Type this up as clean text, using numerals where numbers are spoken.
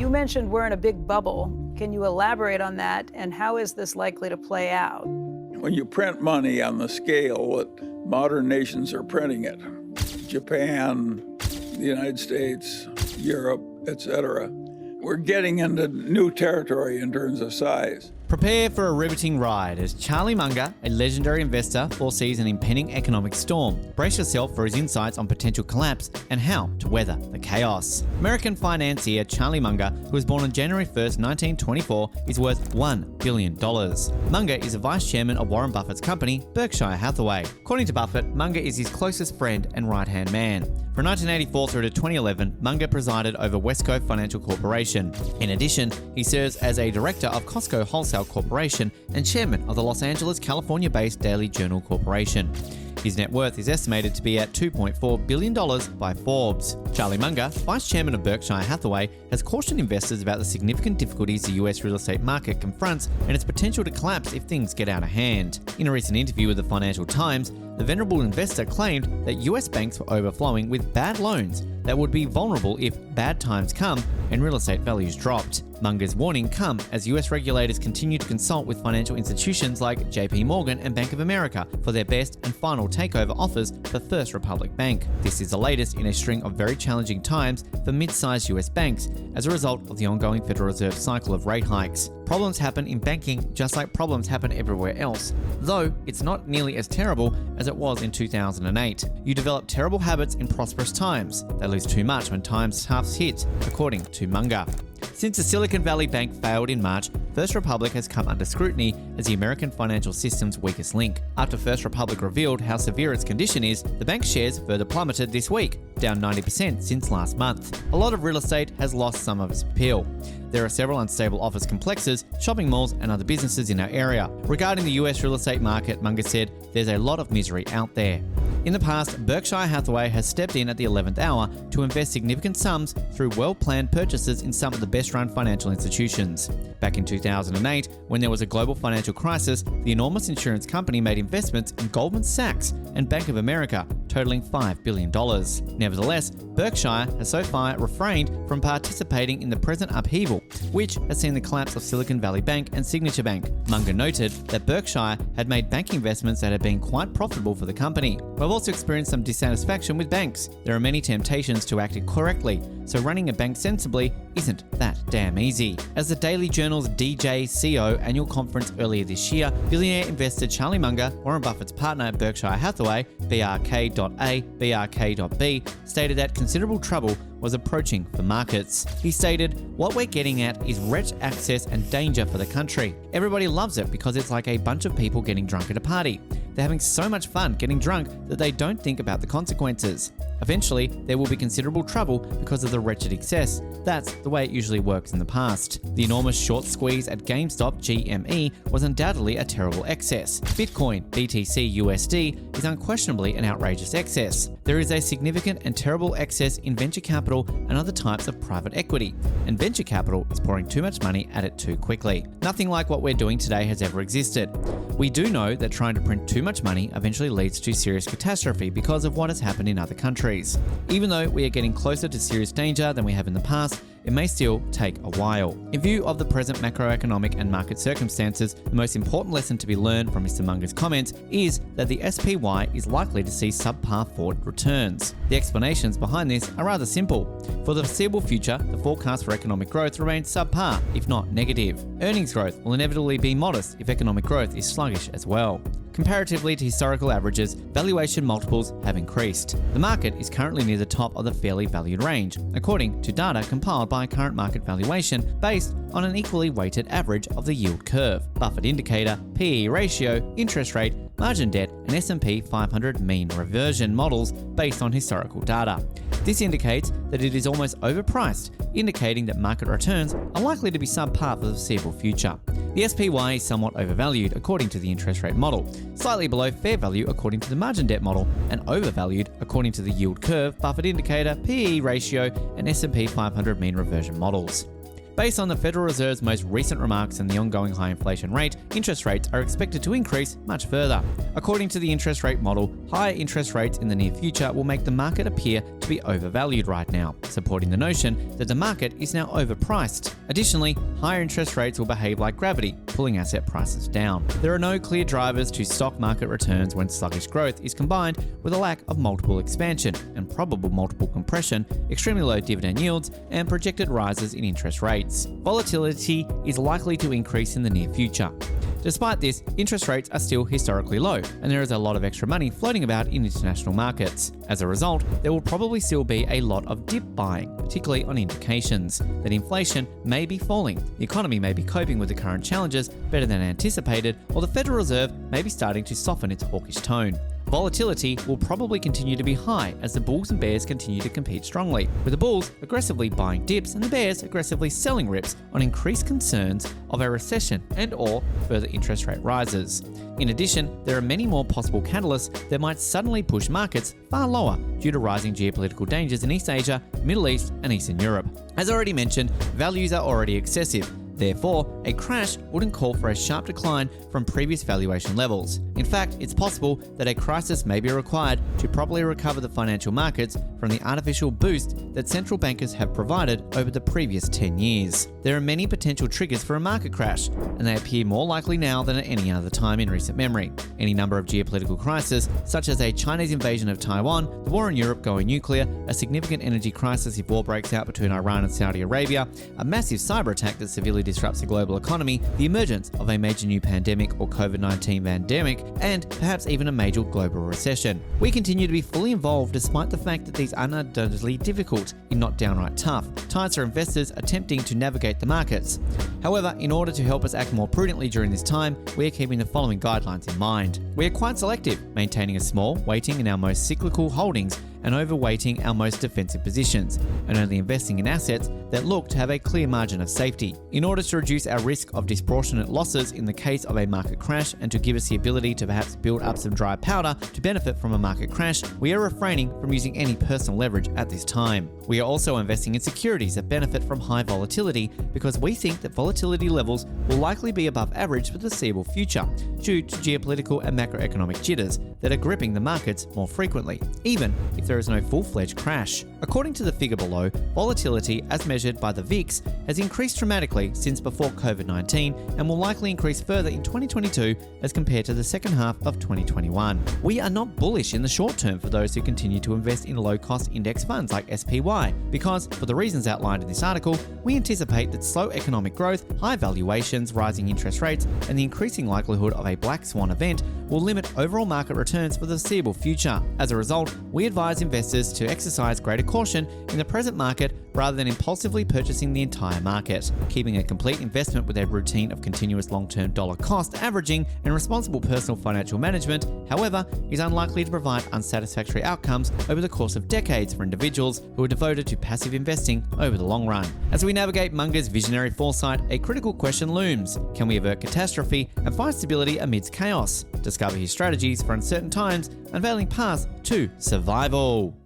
You mentioned we're in a big bubble. Can you elaborate on that, and how is this likely to play out? When you print money on the scale that modern nations are printing it, Japan, the United States, Europe, etc., we're getting into new territory in terms of size. Prepare for a riveting ride as Charlie Munger, a legendary investor, foresees an impending economic storm. Brace yourself for his insights on potential collapse and how to weather the chaos. American financier Charlie Munger, who was born on January 1st, 1924, is worth $1 billion. Munger is a vice chairman of Warren Buffett's company, Berkshire Hathaway. According to Buffett, Munger is his closest friend and right-hand man. From 1984 through to 2011, Munger presided over Westco Financial Corporation. In addition, he serves as a director of Costco Wholesale Corporation and chairman of the Los Angeles, California-based Daily Journal Corporation. His net worth is estimated to be at $2.4 billion by Forbes. Charlie Munger, vice chairman of Berkshire Hathaway, has cautioned investors about the significant difficulties the US real estate market confronts and its potential to collapse if things get out of hand. In a recent interview with the Financial Times, the venerable investor claimed that US banks were overflowing with bad loans that would be vulnerable if bad times come and real estate values dropped. Munger's warning come as US regulators continue to consult with financial institutions like JP Morgan and Bank of America for their best and final takeover offers for First Republic Bank. This is the latest in a string of very challenging times for mid-sized US banks as a result of the ongoing Federal Reserve cycle of rate hikes. Problems happen in banking just like problems happen everywhere else, though it's not nearly as terrible as it was in 2008. You develop terrible habits in prosperous times. They lose too much when times toughs hit, according to Munger. Since the Silicon Valley Bank failed in March, First Republic has come under scrutiny as the American financial system's weakest link. After First Republic revealed how severe its condition is, the bank's shares further plummeted this week, down 90% since last month. A lot of real estate has lost some of its appeal. There are several unstable office complexes, shopping malls, and other businesses in our area. Regarding the US real estate market, Munger said, there's a lot of misery out there. In the past, Berkshire Hathaway has stepped in at the 11th hour to invest significant sums through well-planned purchases in some of the best-run financial institutions. Back in 2008, when there was a global financial crisis, the enormous insurance company made investments in Goldman Sachs and Bank of America, totaling $5 billion. Nevertheless, Berkshire has so far refrained from participating in the present upheaval, which has seen the collapse of Silicon Valley Bank and Signature Bank. Munger noted that Berkshire had made bank investments that had been quite profitable for the company. We've also experienced some dissatisfaction with banks. There are many temptations to act correctly, so running a bank sensibly isn't that damn easy. As the Daily Journal's DJCO annual conference earlier this year, billionaire investor Charlie Munger, Warren Buffett's partner at Berkshire Hathaway, BRK.A, BRK.B, stated that considerable trouble was approaching for markets. He stated, "What we're getting at is wretched access and danger for the country. Everybody loves it because it's like a bunch of people getting drunk at a party. They're having so much fun getting drunk that they don't think about the consequences. Eventually, there will be considerable trouble because of the wretched excess. That's the way it usually works in the past." The enormous short squeeze at GameStop GME was undoubtedly a terrible excess. Bitcoin BTC USD is unquestionably an outrageous excess. There is a significant and terrible excess in venture capital and other types of private equity, and venture capital is pouring too much money at it too quickly. Nothing like what we're doing today has ever existed. We do know that trying to print too much money eventually leads to serious catastrophe because of what has happened in other countries. Even though we are getting closer to serious danger than we have in the past, it may still take a while. In view of the present macroeconomic and market circumstances, the most important lesson to be learned from Mr. Munger's comments is that the SPY is likely to see subpar forward returns. The explanations behind this are rather simple. For the foreseeable future, the forecast for economic growth remains subpar, if not negative. Earnings growth will inevitably be modest if economic growth is sluggish as well. Comparatively to historical averages, valuation multiples have increased. The market is currently near the top of the fairly valued range, according to data compiled by current market valuation based on an equally weighted average of the yield curve, Buffett indicator, PE ratio, interest rate, margin debt, and S&P 500 mean reversion models based on historical data. This indicates that it is almost overpriced, indicating that market returns are likely to be subpar for the foreseeable future. The SPY is somewhat overvalued according to the interest rate model, slightly below fair value according to the margin debt model, and overvalued according to the yield curve, Buffett indicator, PE ratio, and S&P 500 mean reversion models. Based on the Federal Reserve's most recent remarks and the ongoing high inflation rate, interest rates are expected to increase much further. According to the interest rate model, higher interest rates in the near future will make the market appear to be overvalued right now, supporting the notion that the market is now overpriced. Additionally, higher interest rates will behave like gravity, pulling asset prices down. There are no clear drivers to stock market returns when sluggish growth is combined with a lack of multiple expansion and probable multiple compression, extremely low dividend yields, and projected rises in interest rates. Volatility is likely to increase in the near future. Despite this, interest rates are still historically low, and there is a lot of extra money floating about in international markets. As a result, there will probably still be a lot of dip buying, particularly on indications that inflation may be falling, the economy may be coping with the current challenges better than anticipated, or the Federal Reserve may be starting to soften its hawkish tone. Volatility will probably continue to be high as the bulls and bears continue to compete strongly, with the bulls aggressively buying dips and the bears aggressively selling rips on increased concerns of a recession and/or further interest rate rises. In addition, there are many more possible catalysts that might suddenly push markets far lower due to rising geopolitical dangers in East Asia, Middle East, and Eastern Europe. As already mentioned, values are already excessive. Therefore, a crash wouldn't call for a sharp decline from previous valuation levels. In fact, it's possible that a crisis may be required to properly recover the financial markets from the artificial boost that central bankers have provided over the previous 10 years. There are many potential triggers for a market crash, and they appear more likely now than at any other time in recent memory. Any number of geopolitical crises, such as a Chinese invasion of Taiwan, the war in Europe going nuclear, a significant energy crisis if war breaks out between Iran and Saudi Arabia, a massive cyber attack that severely disrupts the global economy, the emergence of a major new pandemic or COVID-19 pandemic, and perhaps even a major global recession. We continue to be fully involved despite the fact that these are undoubtedly difficult, if not downright tough, times for investors attempting to navigate the markets. However, in order to help us act more prudently during this time, we are keeping the following guidelines in mind. We are quite selective, maintaining a small weighting in our most cyclical holdings and overweighting our most defensive positions, and only investing in assets that look to have a clear margin of safety. In order to reduce our risk of disproportionate losses in the case of a market crash and to give us the ability to perhaps build up some dry powder to benefit from a market crash, we are refraining from using any personal leverage at this time. We are also investing in securities that benefit from high volatility because we think that volatility levels will likely be above average for the foreseeable future due to geopolitical and macroeconomic jitters that are gripping the markets more frequently, even if there is no full-fledged crash. According to the figure below, volatility as measured by the VIX has increased dramatically since before COVID-19 and will likely increase further in 2022 as compared to the second half of 2021. We are not bullish in the short term for those who continue to invest in low-cost index funds like SPY because, for the reasons outlined in this article, we anticipate that slow economic growth, high valuations, rising interest rates, and the increasing likelihood of a black swan event will limit overall market returns for the foreseeable future. As a result, we advise investors to exercise greater caution in the present market rather than impulsively purchasing the entire market. Keeping a complete investment with a routine of continuous long-term dollar cost averaging and responsible personal financial management, however, is unlikely to provide unsatisfactory outcomes over the course of decades for individuals who are devoted to passive investing over the long run. As we navigate Munger's visionary foresight, a critical question looms. Can we avert catastrophe and find stability amidst chaos? Discover his strategies for uncertain times, unveiling paths to survival.